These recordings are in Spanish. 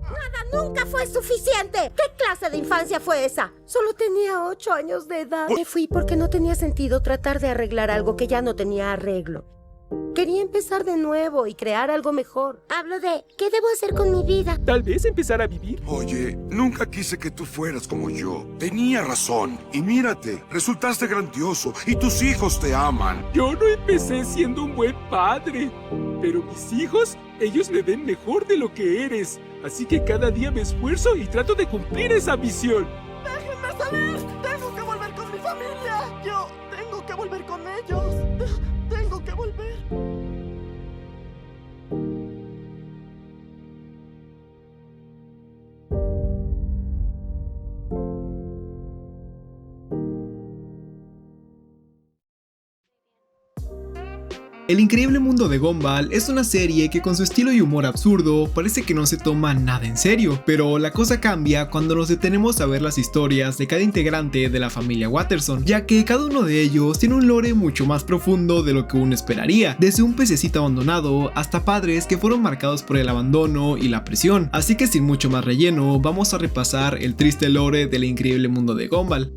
Nada nunca fue suficiente. ¿Qué clase de infancia fue esa? Solo tenía 8 años de edad. Me fui porque no tenía sentido tratar de arreglar algo que ya no tenía arreglo. Quería empezar de nuevo y crear algo mejor. Hablo de, ¿qué debo hacer con mi vida? Tal vez empezar a vivir. Oye, nunca quise que tú fueras como yo. Tenía razón. Y mírate, resultaste grandioso y tus hijos te aman. Yo no empecé siendo un buen padre, pero mis hijos, ellos me ven mejor de lo que eres. Así que cada día me esfuerzo y trato de cumplir esa misión. ¡Déjenme salir! ¡Tengo que volver con mi familia! ¡Yo tengo que volver con ellos! ¡Tengo que volver! El increíble mundo de Gumball es una serie que con su estilo y humor absurdo parece que no se toma nada en serio, pero la cosa cambia cuando nos detenemos a ver las historias de cada integrante de la familia Watterson, ya que cada uno de ellos tiene un lore mucho más profundo de lo que uno esperaría, desde un pececito abandonado hasta padres que fueron marcados por el abandono y la presión. Así que sin mucho más relleno, vamos a repasar el triste lore del increíble mundo de Gumball.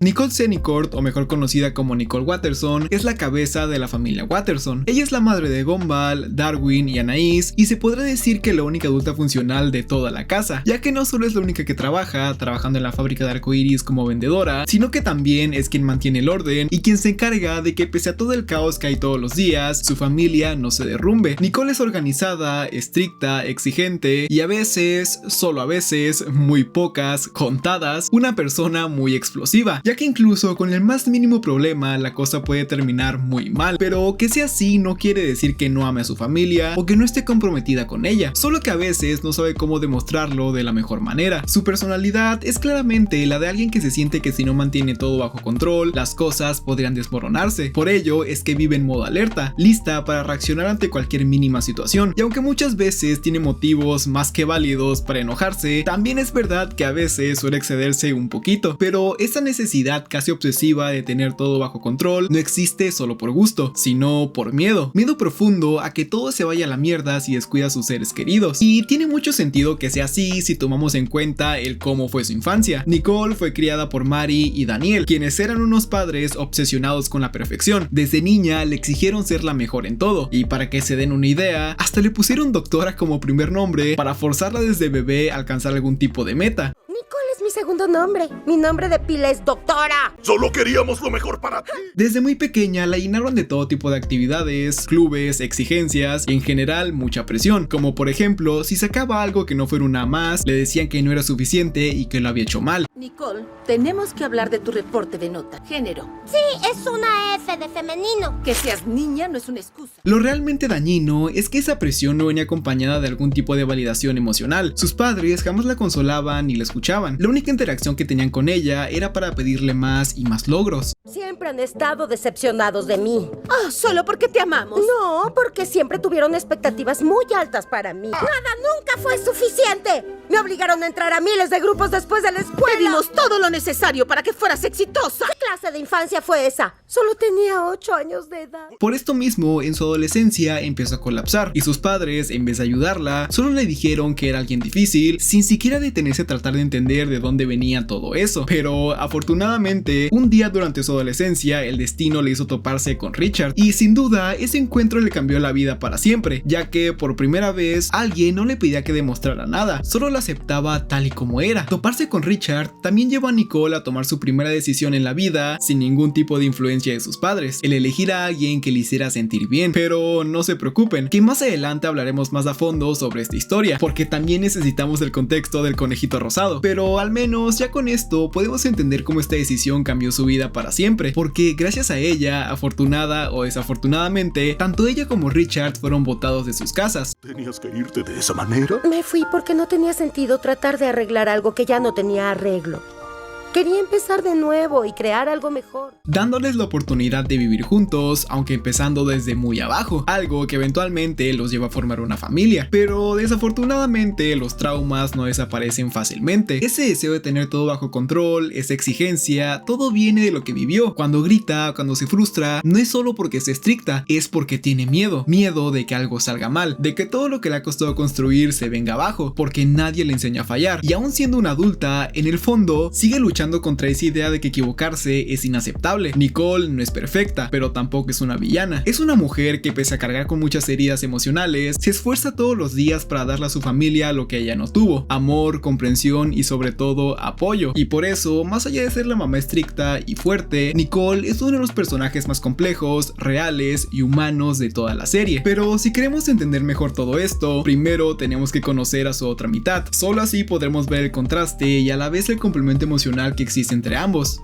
Nicole Senecourt, o mejor conocida como Nicole Watterson, es la cabeza de la familia Watterson. Ella es la madre de Gumball, Darwin y Anaïs, y se podrá decir que la única adulta funcional de toda la casa, ya que no solo es la única que trabaja, trabajando en la fábrica de arcoíris como vendedora, sino que también es quien mantiene el orden y quien se encarga de que pese a todo el caos que hay todos los días, su familia no se derrumbe. Nicole es organizada, estricta, exigente y a veces, solo a veces, muy pocas, contadas, una persona muy explosiva, ya que incluso con el más mínimo problema la cosa puede terminar muy mal, pero que sea así no quiere decir que no ame a su familia o que no esté comprometida con ella, solo que a veces no sabe cómo demostrarlo de la mejor manera. Su personalidad es claramente la de alguien que se siente que si no mantiene todo bajo control, las cosas podrían desmoronarse. Por ello es que vive en modo alerta, lista para reaccionar ante cualquier mínima situación, y aunque muchas veces tiene motivos más que válidos para enojarse, también es verdad que a veces suele excederse un poquito, pero esa necesidad casi obsesiva de tener todo bajo control no existe solo por gusto, sino por miedo profundo a que todo se vaya a la mierda si descuida a sus seres queridos. Y tiene mucho sentido que sea así si tomamos en cuenta el cómo fue su infancia. Nicole fue criada por Mary y Daniel, quienes eran unos padres obsesionados con la perfección. Desde niña le exigieron ser la mejor en todo, y para que se den una idea, hasta le pusieron doctora como primer nombre para forzarla desde bebé a alcanzar algún tipo de meta. Nicole es mi segundo nombre. Mi nombre de pila es doctora. Solo queríamos lo mejor para ti. Desde muy pequeña la llenaron de todo tipo de actividades, clubes, exigencias y en general mucha presión, como por ejemplo, si sacaba algo que no fuera una más, le decían que no era suficiente y que lo había hecho mal. Nicole, tenemos que hablar de tu reporte de nota. Género. Sí, es una F de femenino. Que seas niña no es una excusa. Lo realmente dañino es que esa presión no venía acompañada de algún tipo de validación emocional. Sus padres jamás la consolaban ni la escuchaban. La única interacción que tenían con ella era para pedirle más y más logros. Siempre han estado decepcionados de mí. Oh, solo porque te amamos. No, porque siempre tuvieron expectativas muy altas para mí. Nada nunca fue suficiente. Me obligaron a entrar a miles de grupos después de la escuela. Pedimos todo lo necesario para que fueras exitosa. ¿Qué clase de infancia fue esa? Solo tenía 8 años de edad. Por esto mismo, en su adolescencia empezó a colapsar y sus padres, en vez de ayudarla, solo le dijeron que era alguien difícil, sin siquiera detenerse a tratar de entender de dónde venía todo eso. Pero afortunadamente, un día durante su adolescencia, el destino le hizo toparse con Richard, y sin duda ese encuentro le cambió la vida para siempre, ya que por primera vez alguien no le pedía que demostrara nada, solo la aceptaba tal y como era. Toparse con Richard también llevó a Nicole a tomar su primera decisión en la vida sin ningún tipo de influencia de sus padres, el elegir a alguien que le hiciera sentir bien. Pero no se preocupen, que más adelante hablaremos más a fondo sobre esta historia, porque también necesitamos el contexto del conejito rosado. Pero al menos ya con esto podemos entender cómo esta decisión cambió su vida para siempre, porque gracias a ella, afortunada o desafortunadamente, tanto ella como Richard fueron botados de sus casas. ¿Tenías que irte de esa manera? Me fui porque no tenía sentido tratar de arreglar algo que ya no tenía arreglo. Quería empezar de nuevo y crear algo mejor. Dándoles la oportunidad de vivir juntos, aunque empezando desde muy abajo, algo que eventualmente los lleva a formar una familia. Pero desafortunadamente los traumas no desaparecen fácilmente. Ese deseo de tener todo bajo control, esa exigencia, todo viene de lo que vivió. Cuando grita, cuando se frustra, no es solo porque es estricta, es porque tiene miedo. Miedo de que algo salga mal, de que todo lo que le ha costado construir se venga abajo, porque nadie le enseña a fallar. Y aún siendo una adulta, en el fondo, sigue luchando contra esa idea de que equivocarse es inaceptable. Nicole no es perfecta, pero tampoco es una villana. Es una mujer que, pese a cargar con muchas heridas emocionales, se esfuerza todos los días para darle a su familia lo que ella no tuvo: amor, comprensión y sobre todo apoyo. Y por eso, más allá de ser la mamá estricta y fuerte, Nicole es uno de los personajes más complejos, reales y humanos de toda la serie. Pero si queremos entender mejor todo esto, primero tenemos que conocer a su otra mitad. Solo así podremos ver el contraste y a la vez el complemento emocional que existe entre ambos.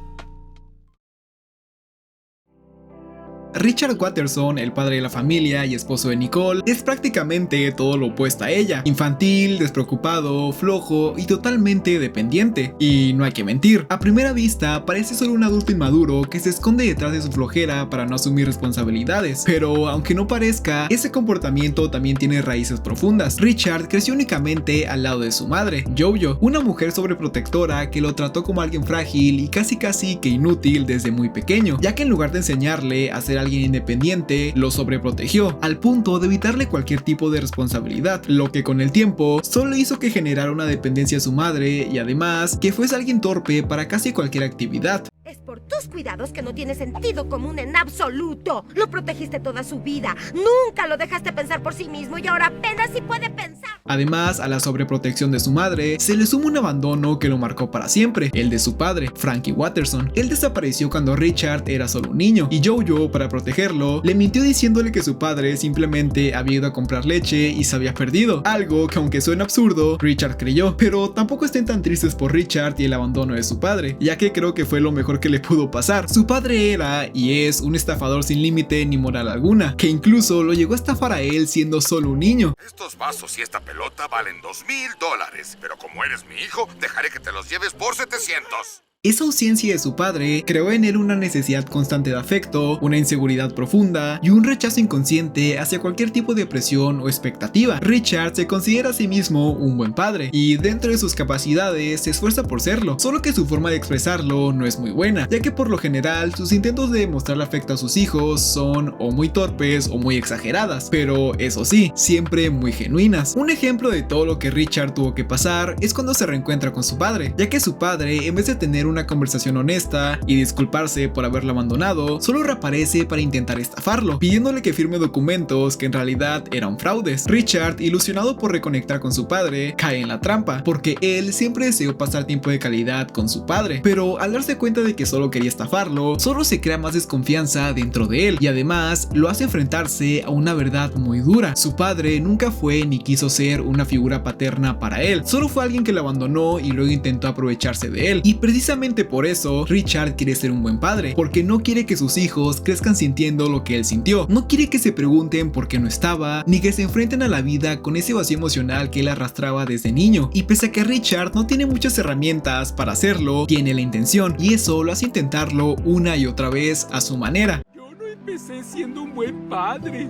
Richard Watterson, el padre de la familia y esposo de Nicole, es prácticamente todo lo opuesto a ella: infantil, despreocupado, flojo y totalmente dependiente. Y no hay que mentir, a primera vista parece solo un adulto inmaduro que se esconde detrás de su flojera para no asumir responsabilidades. Pero aunque no parezca, ese comportamiento también tiene raíces profundas. Richard creció únicamente al lado de su madre, Jojo, una mujer sobreprotectora que lo trató como alguien frágil y casi que inútil desde muy pequeño, ya que en lugar de enseñarle a ser alguien independiente, lo sobreprotegió, al punto de evitarle cualquier tipo de responsabilidad, lo que con el tiempo solo hizo que generara una dependencia a su madre y además que fuese alguien torpe para casi cualquier actividad. Es por tus cuidados que no tiene sentido común en absoluto. Lo protegiste toda su vida. Nunca lo dejaste pensar por sí mismo y ahora apenas si puede pensar. Además, a la sobreprotección de su madre se le suma un abandono que lo marcó para siempre: el de su padre, Frankie Watterson. Él desapareció cuando Richard era solo un niño y Jojo, para protegerlo, le mintió diciéndole que su padre simplemente había ido a comprar leche y se había perdido. Algo que, aunque suena absurdo, Richard creyó. Pero tampoco estén tan tristes por Richard y el abandono de su padre, ya que creo que fue lo mejor que le pudo pasar. Su padre era y es un estafador sin límite ni moral alguna, que incluso lo llegó a estafar a él siendo solo un niño. Estos vasos y esta pelota valen $2,000, pero como eres mi hijo, dejaré que te los lleves por 700. Esa ausencia de su padre creó en él una necesidad constante de afecto, una inseguridad profunda y un rechazo inconsciente hacia cualquier tipo de presión o expectativa. Richard se considera a sí mismo un buen padre y dentro de sus capacidades se esfuerza por serlo, solo que su forma de expresarlo no es muy buena, ya que por lo general sus intentos de demostrar afecto a sus hijos son o muy torpes o muy exageradas, pero eso sí, siempre muy genuinas. Un ejemplo de todo lo que Richard tuvo que pasar es cuando se reencuentra con su padre, ya que su padre, en vez de tener una conversación honesta y disculparse por haberlo abandonado, solo reaparece para intentar estafarlo, pidiéndole que firme documentos que en realidad eran fraudes. Richard, ilusionado por reconectar con su padre, cae en la trampa, porque él siempre deseó pasar tiempo de calidad con su padre, pero al darse cuenta de que solo quería estafarlo, solo se crea más desconfianza dentro de él y además lo hace enfrentarse a una verdad muy dura: su padre nunca fue ni quiso ser una figura paterna para él, solo fue alguien que lo abandonó y luego intentó aprovecharse de él. Y precisamente por eso Richard quiere ser un buen padre, porque no quiere que sus hijos crezcan sintiendo lo que él sintió, no quiere que se pregunten por qué no estaba, ni que se enfrenten a la vida con ese vacío emocional que él arrastraba desde niño. Y pese a que Richard no tiene muchas herramientas para hacerlo, tiene la intención y eso lo hace intentarlo una y otra vez a su manera. Yo no empecé siendo un buen padre,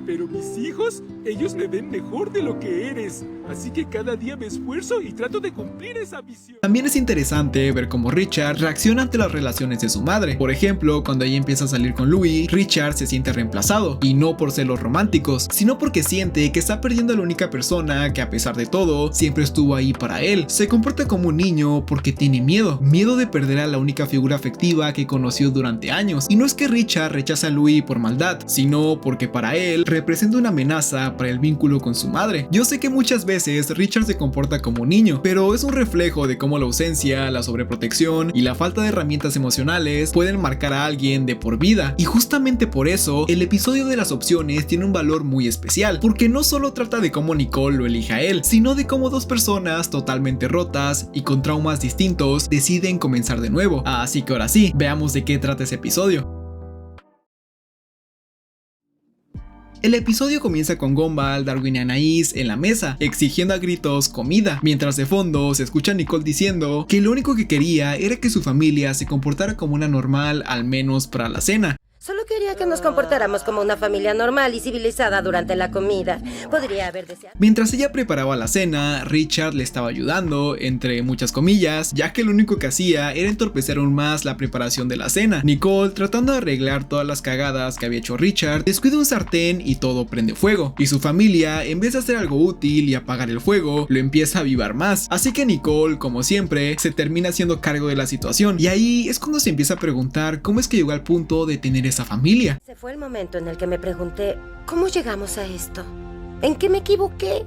pero mis hijos, ellos me ven mejor de lo que eres. Así que cada día me esfuerzo y trato de cumplir esa visión. También es interesante ver cómo Richard reacciona ante las relaciones de su madre. Por ejemplo, cuando ella empieza a salir con Louis, Richard se siente reemplazado, y no por celos románticos, sino porque siente que está perdiendo a la única persona que, a pesar de todo, siempre estuvo ahí para él. Se comporta como un niño porque tiene miedo de perder a la única figura afectiva que conoció durante años. Y no es que Richard rechaza a Louis por maldad, sino porque para él representa una amenaza para el vínculo con su madre. Yo sé que muchas veces Richard se comporta como un niño, pero es un reflejo de cómo la ausencia, la sobreprotección y la falta de herramientas emocionales pueden marcar a alguien de por vida. Y justamente por eso, el episodio de las opciones tiene un valor muy especial, porque no solo trata de cómo Nicole lo elige a él, sino de cómo dos personas totalmente rotas y con traumas distintos deciden comenzar de nuevo. Así que ahora sí, veamos de qué trata ese episodio. El episodio comienza con Gumball, Darwin y Anaïs en la mesa, exigiendo a gritos comida, mientras de fondo se escucha a Nicole diciendo que lo único que quería era que su familia se comportara como una normal, al menos para la cena. Solo quería que nos comportáramos como una familia normal y civilizada durante la comida. Podría haber deseado. Mientras ella preparaba la cena, Richard le estaba ayudando, entre muchas comillas, ya que lo único que hacía era entorpecer aún más la preparación de la cena. Nicole, tratando de arreglar todas las cagadas que había hecho Richard, descuida un sartén y todo prende fuego. Y su familia, en vez de hacer algo útil y apagar el fuego, lo empieza a avivar más. Así que Nicole, como siempre, se termina haciendo cargo de la situación. Y ahí es cuando se empieza a preguntar cómo es que llegó al punto de tener esa familia. Ese fue el momento en el que me pregunté, ¿cómo llegamos a esto? ¿En qué me equivoqué?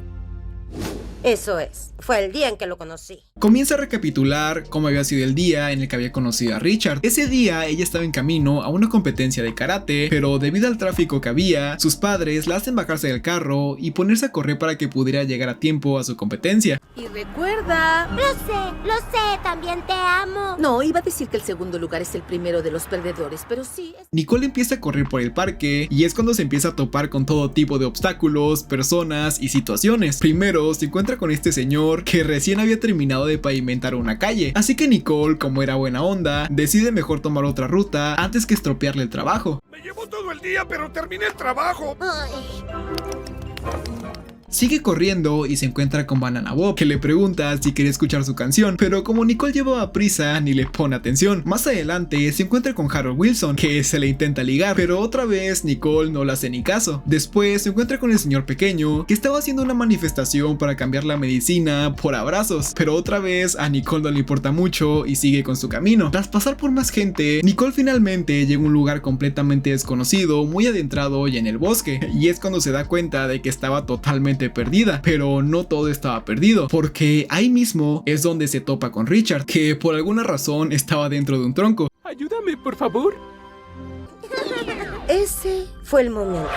Eso es, fue el día en que lo conocí. Comienza a recapitular cómo había sido el día en el que había conocido a Richard. Ese día ella estaba en camino a una competencia de karate, pero debido al tráfico que había, sus padres la hacen bajarse del carro y ponerse a correr para que pudiera llegar a tiempo a su competencia. Y recuerda... Lo sé, también te amo. No, iba a decir que el segundo lugar es el primero de los perdedores, pero sí... Nicole empieza a correr por el parque y es cuando se empieza a topar con todo tipo de obstáculos, personas y situaciones. Primero se encuentra con este señor que recién había terminado de pavimentar una calle, así que Nicole, como era buena onda, decide mejor tomar otra ruta antes que estropearle el trabajo. Me llevó todo el día, pero terminé el trabajo. Sigue corriendo y se encuentra con Banana Bob, que le pregunta si quiere escuchar su canción, pero como Nicole llevaba prisa ni le pone atención. Más adelante se encuentra con Harold Wilson, que se le intenta ligar, pero otra vez Nicole no le hace ni caso. Después se encuentra con el señor pequeño, que estaba haciendo una manifestación para cambiar la medicina por abrazos, pero otra vez a Nicole no le importa mucho y sigue con su camino. Tras pasar por más gente, Nicole finalmente llega a un lugar completamente desconocido, muy adentrado y en el bosque, y es cuando se da cuenta de que estaba totalmente perdida, pero no todo estaba perdido, porque ahí mismo es donde se topa con Richard, que por alguna razón estaba dentro de un tronco. Ayúdame, por favor. Ese fue el momento.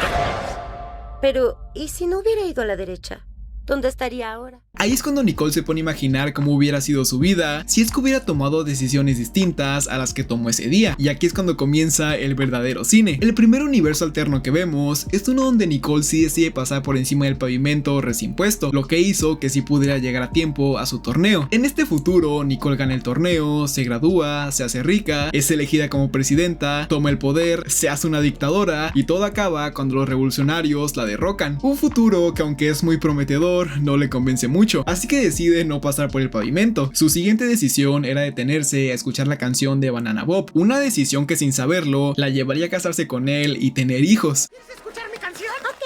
Pero, ¿y si no hubiera ido a la derecha? ¿Dónde estaría ahora? Ahí es cuando Nicole se pone a imaginar cómo hubiera sido su vida si es que hubiera tomado decisiones distintas a las que tomó ese día. Y aquí es cuando comienza el verdadero cine. El primer universo alterno que vemos es uno donde Nicole sí decide pasar por encima del pavimento recién puesto, lo que hizo que sí pudiera llegar a tiempo a su torneo. En este futuro, Nicole gana el torneo, se gradúa, se hace rica, es elegida como presidenta, toma el poder, se hace una dictadora y todo acaba cuando los revolucionarios la derrocan. Un futuro que, aunque es muy prometedor, no le convence mucho, así que decide no pasar por el pavimento. Su siguiente decisión era detenerse a escuchar la canción de Banana Bob, una decisión que sin saberlo la llevaría a casarse con él y tener hijos. ¿Quieres escuchar mi canción? Ok.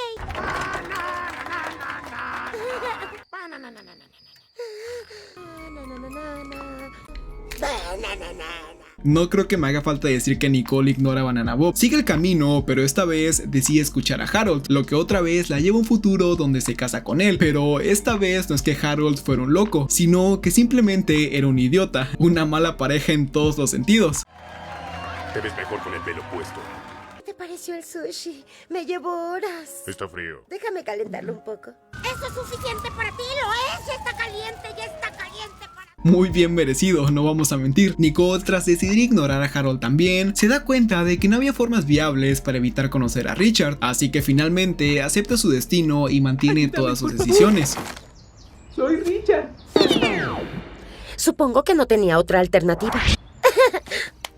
No creo que me haga falta decir que Nicole ignora a Banana Bob. Sigue el camino, pero esta vez decide escuchar a Harold, lo que otra vez la lleva a un futuro donde se casa con él. Pero esta vez no es que Harold fuera un loco, sino que simplemente era un idiota, una mala pareja en todos los sentidos. Te ves mejor con el pelo puesto. ¿Qué te pareció el sushi? Me llevó horas. Está frío. Déjame calentarlo un poco. Eso es suficiente para ti, lo es. Ya está caliente, ya está caliente para... Muy bien merecido, no vamos a mentir. Nicole, tras decidir ignorar a Harold también, se da cuenta de que no había formas viables para evitar conocer a Richard, así que finalmente acepta su destino y mantiene Ayúdame, todas sus por favor. decisiones. Soy Richard. Supongo que no tenía otra alternativa.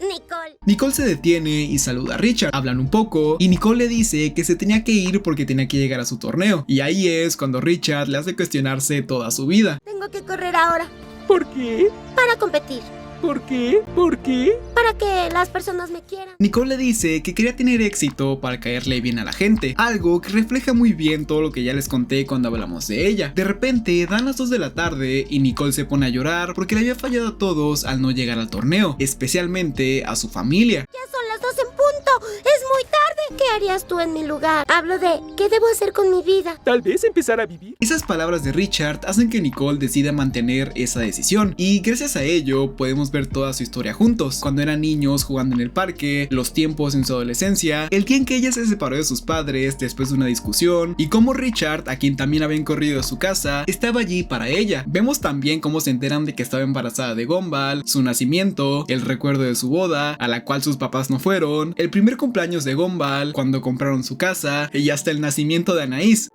Nicole. Nicole se detiene y saluda a Richard, hablan un poco y Nicole le dice que se tenía que ir porque tenía que llegar a su torneo, y ahí es cuando Richard le hace cuestionarse toda su vida. Tengo que correr ahora ¿Por qué? para competir, ¿Por qué? ¿Por qué? para que las personas me quieran. Nicole le dice que quería tener éxito para caerle bien a la gente, algo que refleja muy bien todo lo que ya les conté cuando hablamos de ella. De repente dan las 2 de la tarde y Nicole se pone a llorar porque le había fallado a todos al no llegar al torneo, especialmente a su familia. Ya son las 2 en punto. Es muy tarde. ¿Qué harías tú en mi lugar? Hablo de ¿qué debo hacer con mi vida? Tal vez empezar a vivir. Esas palabras de Richard hacen que Nicole decida mantener esa decisión, y gracias a ello podemos ver toda su historia juntos, cuando eran niños jugando en el parque, los tiempos en su adolescencia, el día en que ella se separó de sus padres después de una discusión, y cómo Richard, a quien también habían corrido de su casa, estaba allí para ella. Vemos también cómo se enteran de que estaba embarazada de Gumball, su nacimiento, el recuerdo de su boda, a la cual sus papás no fueron, el primer cumpleaños de Gumball Gumball, cuando compraron su casa y hasta el nacimiento de Anaís.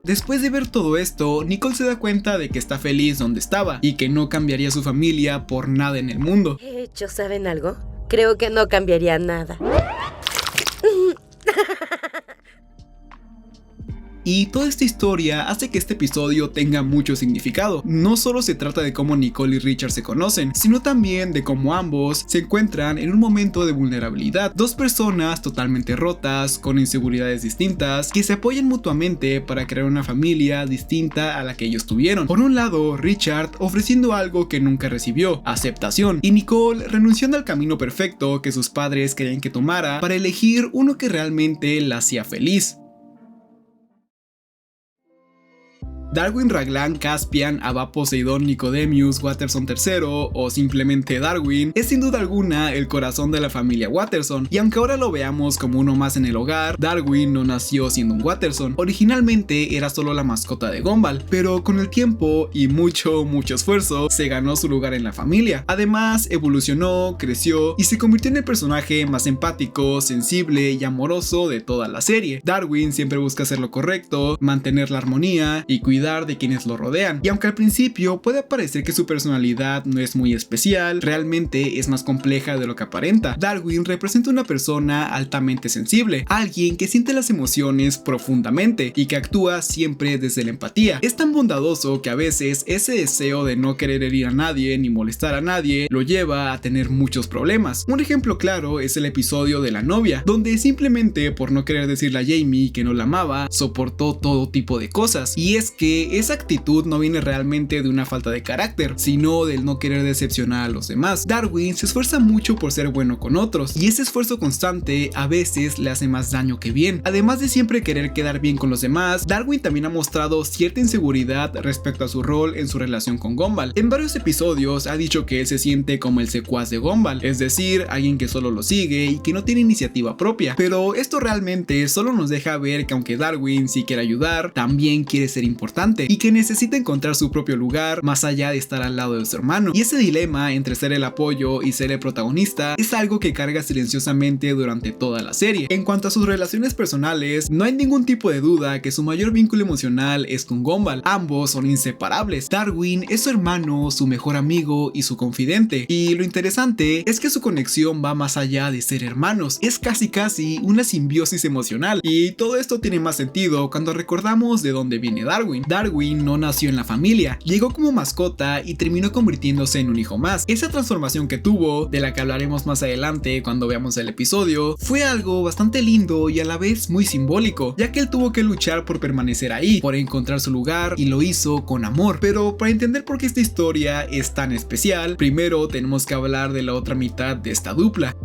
Después de ver todo esto, Nicole se da cuenta de que está feliz donde estaba y que no cambiaría su familia por nada en el mundo. De hecho, ¿saben algo? Creo que no cambiaría nada. Y toda esta historia hace que este episodio tenga mucho significado. No solo se trata de cómo Nicole y Richard se conocen, sino también de cómo ambos se encuentran en un momento de vulnerabilidad. Dos personas totalmente rotas, con inseguridades distintas, que se apoyan mutuamente para crear una familia distinta a la que ellos tuvieron. Por un lado, Richard ofreciendo algo que nunca recibió, aceptación, y Nicole renunciando al camino perfecto que sus padres querían que tomara para elegir uno que realmente la hacía feliz. Darwin Raglan Caspian Abba Poseidón Nicodemius Watterson III, o simplemente Darwin, es sin duda alguna el corazón de la familia Watterson, y aunque ahora lo veamos como uno más en el hogar, Darwin no nació siendo un Watterson. Originalmente era solo la mascota de Gumball, pero con el tiempo y mucho esfuerzo se ganó su lugar en la familia. Además evolucionó, creció y se convirtió en el personaje más empático, sensible y amoroso de toda la serie. Darwin siempre busca hacer lo correcto, mantener la armonía y cuidar de quienes lo rodean, y aunque al principio puede parecer que su personalidad no es muy especial, realmente es más compleja de lo que aparenta. Darwin representa una persona altamente sensible, alguien que siente las emociones profundamente y que actúa siempre desde la empatía. Es tan bondadoso que a veces ese deseo de no querer herir a nadie ni molestar a nadie lo lleva a tener muchos problemas. Un ejemplo claro es el episodio de la novia, donde simplemente por no querer decirle a Jamie que no la amaba, soportó todo tipo de cosas, y es que esa actitud no viene realmente de una falta de carácter, sino del no querer decepcionar a los demás. Darwin se esfuerza mucho por ser bueno con otros, y ese esfuerzo constante a veces le hace más daño que bien. Además de siempre querer quedar bien con los demás, Darwin también ha mostrado cierta inseguridad respecto a su rol en su relación con Gumball. En varios episodios ha dicho que él se siente como el secuaz de Gumball, es decir, alguien que solo lo sigue y que no tiene iniciativa propia. Pero esto realmente solo nos deja ver que aunque Darwin sí quiere ayudar, también quiere ser importante y que necesita encontrar su propio lugar más allá de estar al lado de su hermano. Y ese dilema entre ser el apoyo y ser el protagonista es algo que carga silenciosamente durante toda la serie. En cuanto a sus relaciones personales, no hay ningún tipo de duda que su mayor vínculo emocional es con Gumball. Ambos son inseparables. Darwin es su hermano, su mejor amigo y su confidente. Y lo interesante es que su conexión va más allá de ser hermanos. Es casi una simbiosis emocional. Y todo esto tiene más sentido cuando recordamos de dónde viene Darwin. Darwin no nació en la familia, llegó como mascota y terminó convirtiéndose en un hijo más. Esa transformación que tuvo, de la que hablaremos más adelante cuando veamos el episodio, fue algo bastante lindo y a la vez muy simbólico, ya que él tuvo que luchar por permanecer ahí, por encontrar su lugar, y lo hizo con amor. Pero para entender por qué esta historia es tan especial, primero tenemos que hablar de la otra mitad de esta dupla.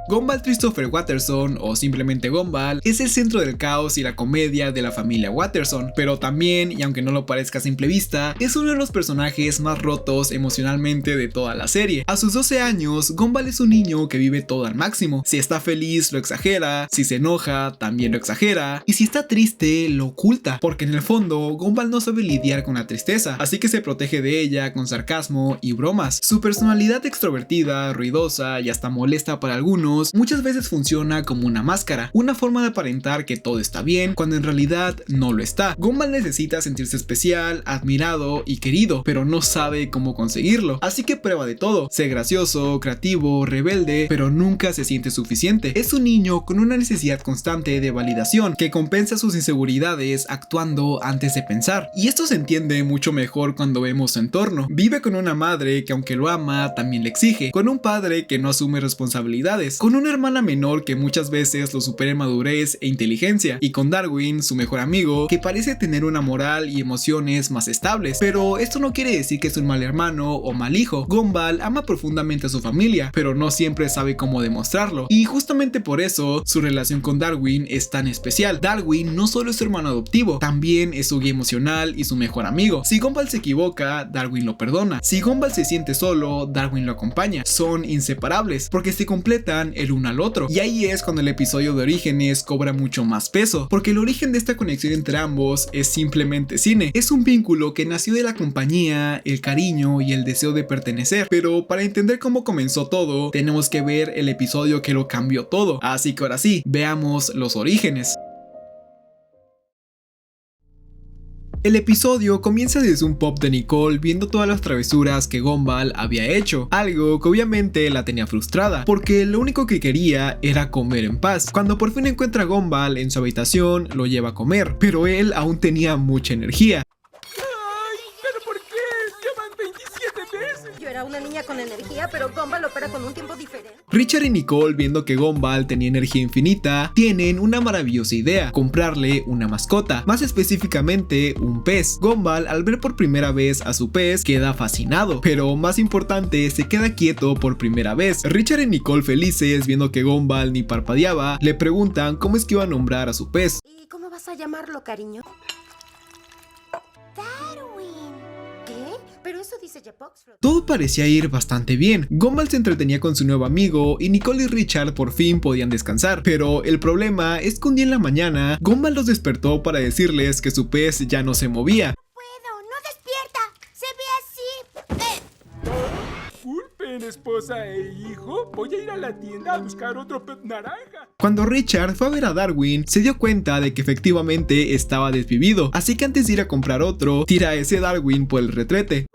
Gumball Christopher Watterson, o simplemente Gumball, es el centro del caos y la comedia de la familia Watterson, pero también, y aunque no lo parezca a simple vista, es uno de los personajes más rotos emocionalmente de toda la serie. A sus 12 años, Gumball es un niño que vive todo al máximo. Si está feliz, lo exagera, si se enoja, también lo exagera, y si está triste, lo oculta, porque en el fondo, Gumball no sabe lidiar con la tristeza, así que se protege de ella con sarcasmo y bromas. Su personalidad extrovertida, ruidosa y hasta molesta para algunos, muchas veces funciona como una máscara, una forma de aparentar que todo está bien cuando en realidad no lo está. Gumball necesita sentirse especial, admirado y querido, pero no sabe cómo conseguirlo, así que prueba de todo: ser gracioso, creativo, rebelde, pero nunca se siente suficiente. Es un niño con una necesidad constante de validación que compensa sus inseguridades actuando antes de pensar, y esto se entiende mucho mejor cuando vemos su entorno. Vive con una madre que aunque lo ama también le exige, con un padre que no asume responsabilidades, con una hermana menor que muchas veces lo supera en madurez e inteligencia, y con Darwin, su mejor amigo, que parece tener una moral y emociones más estables. Pero esto no quiere decir que es un mal hermano o mal hijo. Gumball ama profundamente a su familia, pero no siempre sabe cómo demostrarlo, y justamente por eso su relación con Darwin es tan especial. Darwin no solo es su hermano adoptivo, también es su guía emocional y su mejor amigo. Si Gumball se equivoca, Darwin lo perdona. Si Gumball se siente solo, Darwin lo acompaña. Son inseparables porque se completan el uno al otro. Y ahí es cuando el episodio de Orígenes cobra mucho más peso, porque el origen de esta conexión entre ambos es simplemente cine. Es un vínculo que nació de la compañía, el cariño y el deseo de pertenecer. Pero para entender cómo comenzó todo, tenemos que ver el episodio que lo cambió todo. Así que ahora sí, veamos los orígenes. El episodio comienza desde un pop de Nicole viendo todas las travesuras que Gumball había hecho, algo que obviamente la tenía frustrada, porque lo único que quería era comer en paz. Cuando por fin encuentra a Gumball en su habitación, lo lleva a comer, pero él aún tenía mucha energía. ¡Ay! ¿Pero por qué? ¡Llevan 27 veces! Yo era una niña con energía, pero Gumball opera con un tiempo diferente. Richard y Nicole, viendo que Gumball tenía energía infinita, tienen una maravillosa idea: comprarle una mascota, más específicamente un pez. Gumball, al ver por primera vez a su pez, queda fascinado, pero más importante, se queda quieto por primera vez. Richard y Nicole, felices viendo que Gumball ni parpadeaba, le preguntan cómo es que iba a nombrar a su pez. ¿Y cómo vas a llamarlo, cariño? Darwin. ¿Qué? Pero eso dice Jeff Oxford. Todo parecía ir bastante bien. Gumball se entretenía con su nuevo amigo y Nicole y Richard por fin podían descansar. Pero el problema es que un día en la mañana, Gumball los despertó para decirles que su pez ya no se movía. Puedo, no despierta. Se ve así. Disculpen, esposa e hijo. Voy a ir a la tienda a buscar otro pez naranja. Cuando Richard fue a ver a Darwin, se dio cuenta de que efectivamente estaba desvivido. Así que antes de ir a comprar otro, tira a ese Darwin por el retrete.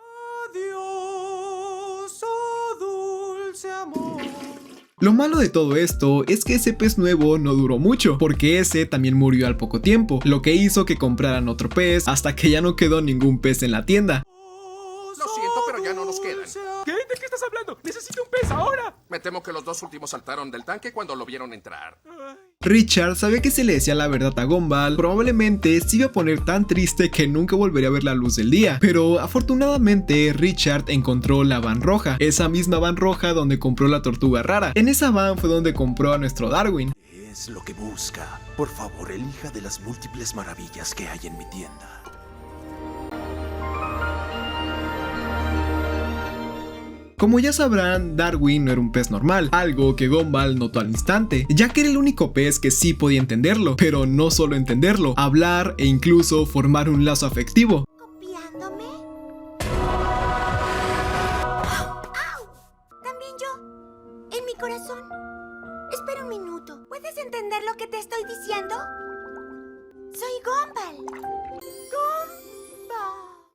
Adiós, oh dulce amor. Lo malo de todo esto es que ese pez nuevo no duró mucho, porque ese también murió al poco tiempo, lo que hizo que compraran otro pez hasta que ya no quedó ningún pez en la tienda. Lo siento, pero ya no nos quedan. ¿Qué? ¿De qué estás hablando? ¡Necesito un pez ahora! Me temo que los dos últimos saltaron del tanque cuando lo vieron entrar. Richard sabía que si le decía la verdad a Gumball, probablemente se iba a poner tan triste que nunca volvería a ver la luz del día. Pero afortunadamente Richard encontró la van roja, esa misma van roja donde compró la tortuga rara. En esa van fue donde compró a nuestro Darwin. Es lo que busca. Por favor, elija de las múltiples maravillas que hay en mi tienda. Como ya sabrán, Darwin no era un pez normal, algo que Gumball notó al instante, ya que era el único pez que sí podía entenderlo, pero no solo entenderlo, hablar e incluso formar un lazo afectivo. ¿Copiándome? ¡Au! También yo. En mi corazón. Espera un minuto. ¿Puedes entender lo que te estoy diciendo? Soy Gumball.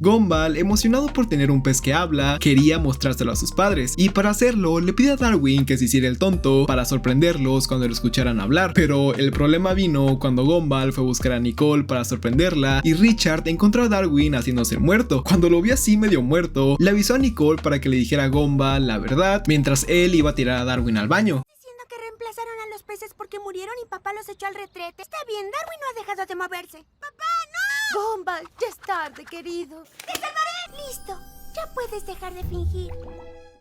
Gumball, emocionado por tener un pez que habla, quería mostrárselo a sus padres, y para hacerlo le pide a Darwin que se hiciera el tonto para sorprenderlos cuando lo escucharan hablar. Pero el problema vino cuando Gumball fue a buscar a Nicole para sorprenderla y Richard encontró a Darwin haciéndose el muerto. Cuando lo vio así medio muerto, le avisó a Nicole para que le dijera a Gumball la verdad, mientras él iba a tirar a Darwin al baño. Diciendo que reemplazaron a los peces porque murieron y papá los echó al retrete. Está bien, Darwin no ha dejado de moverse. ¡Papá, no! Gumball, ya es tarde, querido. ¡Te salvaré! Listo, ya puedes dejar de fingir.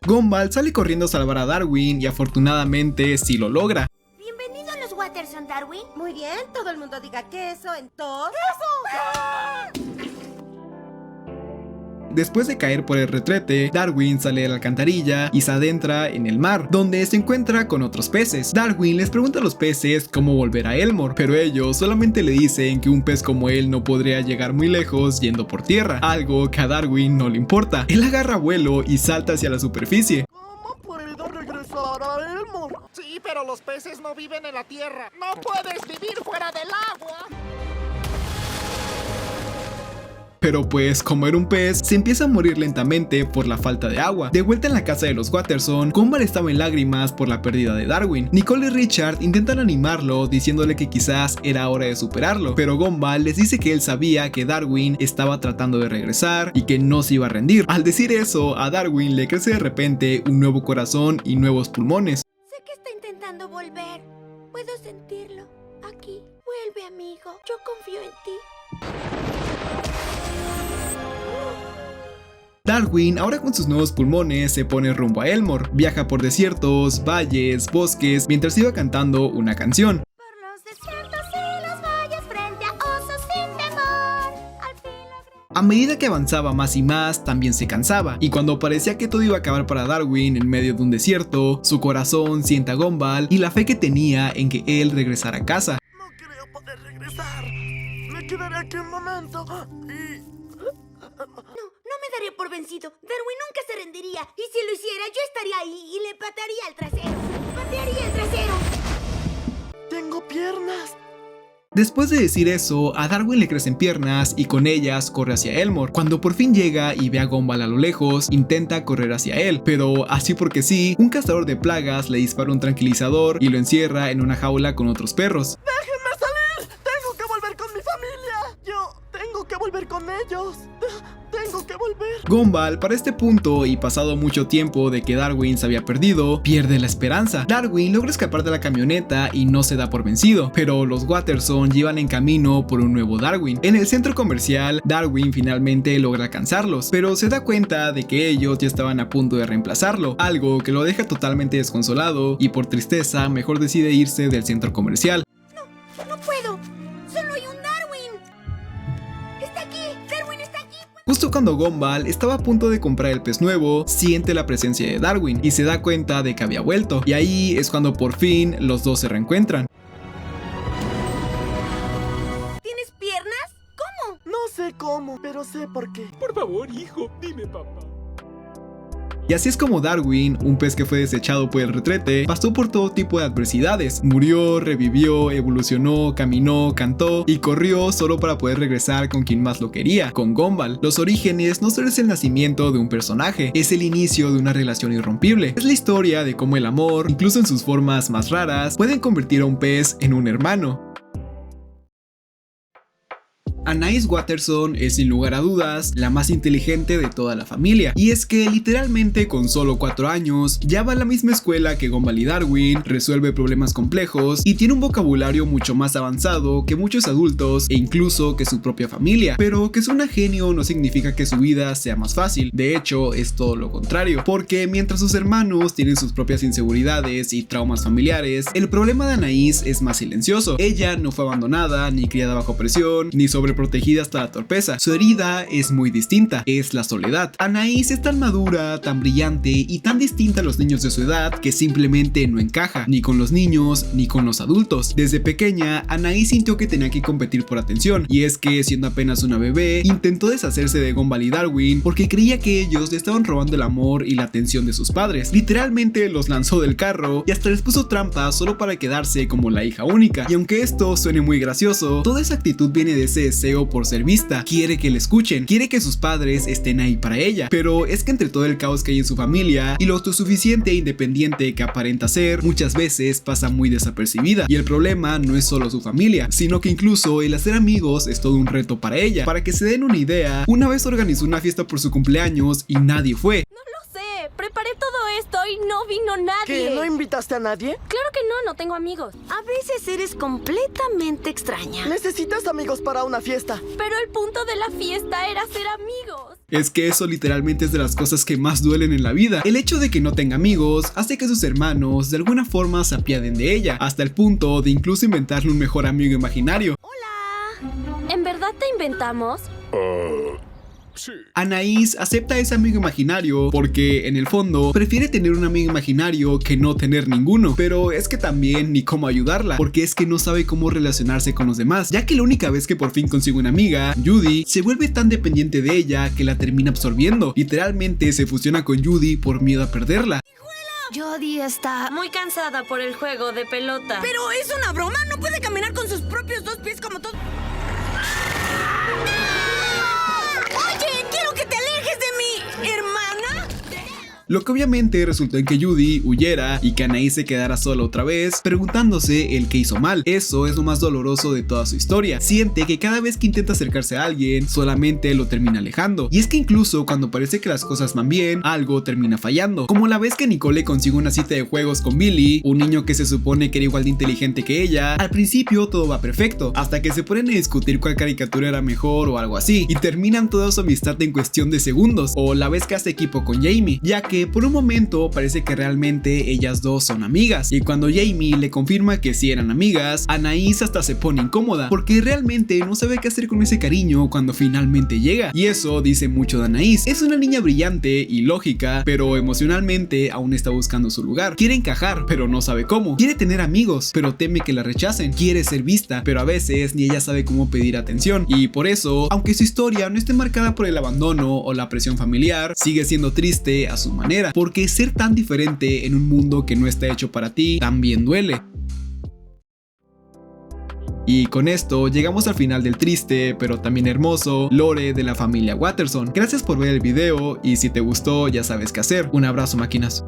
Gumball sale corriendo a salvar a Darwin y afortunadamente sí lo logra. Bienvenido a los Watterson, Darwin. Muy bien, todo el mundo diga queso en todo. Después de caer por el retrete, Darwin sale de la alcantarilla y se adentra en el mar, donde se encuentra con otros peces. Darwin les pregunta a los peces cómo volver a Elmore, pero ellos solamente le dicen que un pez como él no podría llegar muy lejos yendo por tierra, algo que a Darwin no le importa. Él agarra vuelo y salta hacia la superficie. ¿Cómo puedo regresar a Elmore? Sí, pero los peces no viven en la tierra. No puedes vivir fuera del agua. Pero pues, como era un pez, se empieza a morir lentamente por la falta de agua. De vuelta en la casa de los Watterson, Gumball estaba en lágrimas por la pérdida de Darwin. Nicole y Richard intentan animarlo, diciéndole que quizás era hora de superarlo, pero Gumball les dice que él sabía que Darwin estaba tratando de regresar y que no se iba a rendir. Al decir eso, a Darwin le crece de repente un nuevo corazón y nuevos pulmones. Sé que está intentando volver. Puedo sentirlo. Aquí. Vuelve, amigo. Yo confío en ti. Darwin, ahora con sus nuevos pulmones, se pone rumbo a Elmore. Viaja por desiertos, valles, bosques, mientras iba cantando una canción. Por los desiertos y los valles frente a osos sin temor. Al fin logré. A medida que avanzaba más y más, también se cansaba, y cuando parecía que todo iba a acabar para Darwin en medio de un desierto, su corazón siente a Gumball y la fe que tenía en que él regresara a casa. No creo poder regresar. Me quedaré aquí un momento y... No me daré por vencido. Darwin nunca se rendiría. Y si lo hiciera, yo estaría ahí y le patearía el trasero. ¡Patearía el trasero! Tengo piernas. Después de decir eso, a Darwin le crecen piernas y con ellas corre hacia Elmore. Cuando por fin llega y ve a Gumball a lo lejos, intenta correr hacia él, pero así porque sí, un cazador de plagas le dispara un tranquilizador y lo encierra en una jaula con otros perros. ¡Déjenme salir! ¡Tengo que volver con mi familia! Yo tengo que volver con ellos. Tengo que volver. Gumball, para este punto y pasado mucho tiempo de que Darwin se había perdido, pierde la esperanza. Darwin logra escapar de la camioneta y no se da por vencido, pero los Watterson llevan en camino por un nuevo Darwin. En el centro comercial, Darwin finalmente logra alcanzarlos, pero se da cuenta de que ellos ya estaban a punto de reemplazarlo, algo que lo deja totalmente desconsolado y por tristeza mejor decide irse del centro comercial. No puedo. Solo hay un Darwin. Está aquí. Darwin está aquí. Justo cuando Gumball estaba a punto de comprar el pez nuevo, siente la presencia de Darwin y se da cuenta de que había vuelto. Y ahí es cuando por fin los dos se reencuentran. ¿Tienes piernas? ¿Cómo? No sé cómo, pero sé por qué. Por favor, hijo, dime, papá. Y así es como Darwin, un pez que fue desechado por el retrete, pasó por todo tipo de adversidades. Murió, revivió, evolucionó, caminó, cantó y corrió solo para poder regresar con quien más lo quería, con Gumball. Los orígenes no solo es el nacimiento de un personaje, es el inicio de una relación irrompible. Es la historia de cómo el amor, incluso en sus formas más raras, pueden convertir a un pez en un hermano. Anais Watterson es sin lugar a dudas la más inteligente de toda la familia, y es que literalmente con solo 4 años ya va a la misma escuela que Gumball y Darwin, resuelve problemas complejos y tiene un vocabulario mucho más avanzado que muchos adultos e incluso que su propia familia. Pero que es una genio no significa que su vida sea más fácil, de hecho es todo lo contrario, porque mientras sus hermanos tienen sus propias inseguridades y traumas familiares, el problema de Anais es más silencioso. Ella no fue abandonada, ni criada bajo presión, ni sobreprotegida hasta la torpeza. Su herida es muy distinta, es la soledad. Anais es tan madura, tan brillante y tan distinta a los niños de su edad que simplemente no encaja, ni con los niños ni con los adultos. Desde pequeña, Anais sintió que tenía que competir por atención, y es que siendo apenas una bebé, intentó deshacerse de Gumball y Darwin porque creía que ellos le estaban robando el amor y la atención de sus padres. Literalmente los lanzó del carro y hasta les puso trampas solo para quedarse como la hija única. Y aunque esto suene muy gracioso, toda esa actitud viene de ese deseo por ser vista. Quiere que le escuchen, quiere que sus padres estén ahí para ella. Pero es que entre todo el caos que hay en su familia y lo autosuficiente e independiente que aparenta ser, muchas veces pasa muy desapercibida. Y el problema no es solo su familia, sino que incluso el hacer amigos es todo un reto para ella. Para que se den una idea, una vez organizó una fiesta por su cumpleaños y nadie fue. Preparé todo esto y no vino nadie. ¿Qué? ¿No invitaste a nadie? Claro que no tengo amigos. A veces eres completamente extraña. Necesitas amigos para una fiesta. Pero el punto de la fiesta era ser amigos. Es que eso literalmente es de las cosas que más duelen en la vida. El hecho de que no tenga amigos hace que sus hermanos de alguna forma se apiaden de ella, hasta el punto de incluso inventarle un mejor amigo imaginario. Hola. ¿En verdad te inventamos? Sí. Anais acepta a ese amigo imaginario porque en el fondo prefiere tener un amigo imaginario que no tener ninguno, pero es que también ni cómo ayudarla, porque es que no sabe cómo relacionarse con los demás, ya que la única vez que por fin consigue una amiga, Judy, se vuelve tan dependiente de ella que la termina absorbiendo. Literalmente se fusiona con Judy por miedo a perderla. Judy está muy cansada por el juego de pelota. Pero es una broma, no puede caminar con sus propios 2 pies como todo. Oye, quiero que te alejes de mi hermana. Lo que obviamente resultó en que Judy huyera y que Anais se quedara sola otra vez, preguntándose el que hizo mal. Eso es lo más doloroso de toda su historia. Siente que cada vez que intenta acercarse a alguien, solamente lo termina alejando. Y es que incluso cuando parece que las cosas van bien, algo termina fallando. Como la vez que Nicole consigue una cita de juegos con Billy, un niño que se supone que era igual de inteligente que ella. Al principio todo va perfecto, hasta que se ponen a discutir cuál caricatura era mejor o algo así, y terminan toda su amistad en cuestión de segundos. O la vez que hace equipo con Jamie, ya que que por un momento parece que realmente ellas dos son amigas, y cuando Jamie le confirma que sí eran amigas, Anaís hasta se pone incómoda porque realmente no sabe qué hacer con ese cariño cuando finalmente llega, y eso dice mucho de Anaís. Es una niña brillante y lógica, pero emocionalmente aún está buscando su lugar. Quiere encajar, pero no sabe cómo. Quiere tener amigos, pero teme que la rechacen. Quiere ser vista, pero a veces ni ella sabe cómo pedir atención, y por eso, aunque su historia no esté marcada por el abandono o la presión familiar, sigue siendo triste a su manera, porque ser tan diferente en un mundo que no está hecho para ti también duele. Y con esto llegamos al final del triste pero también hermoso lore de la familia Watterson. Gracias por ver el video y si te gustó ya sabes qué hacer. Un abrazo, máquinas.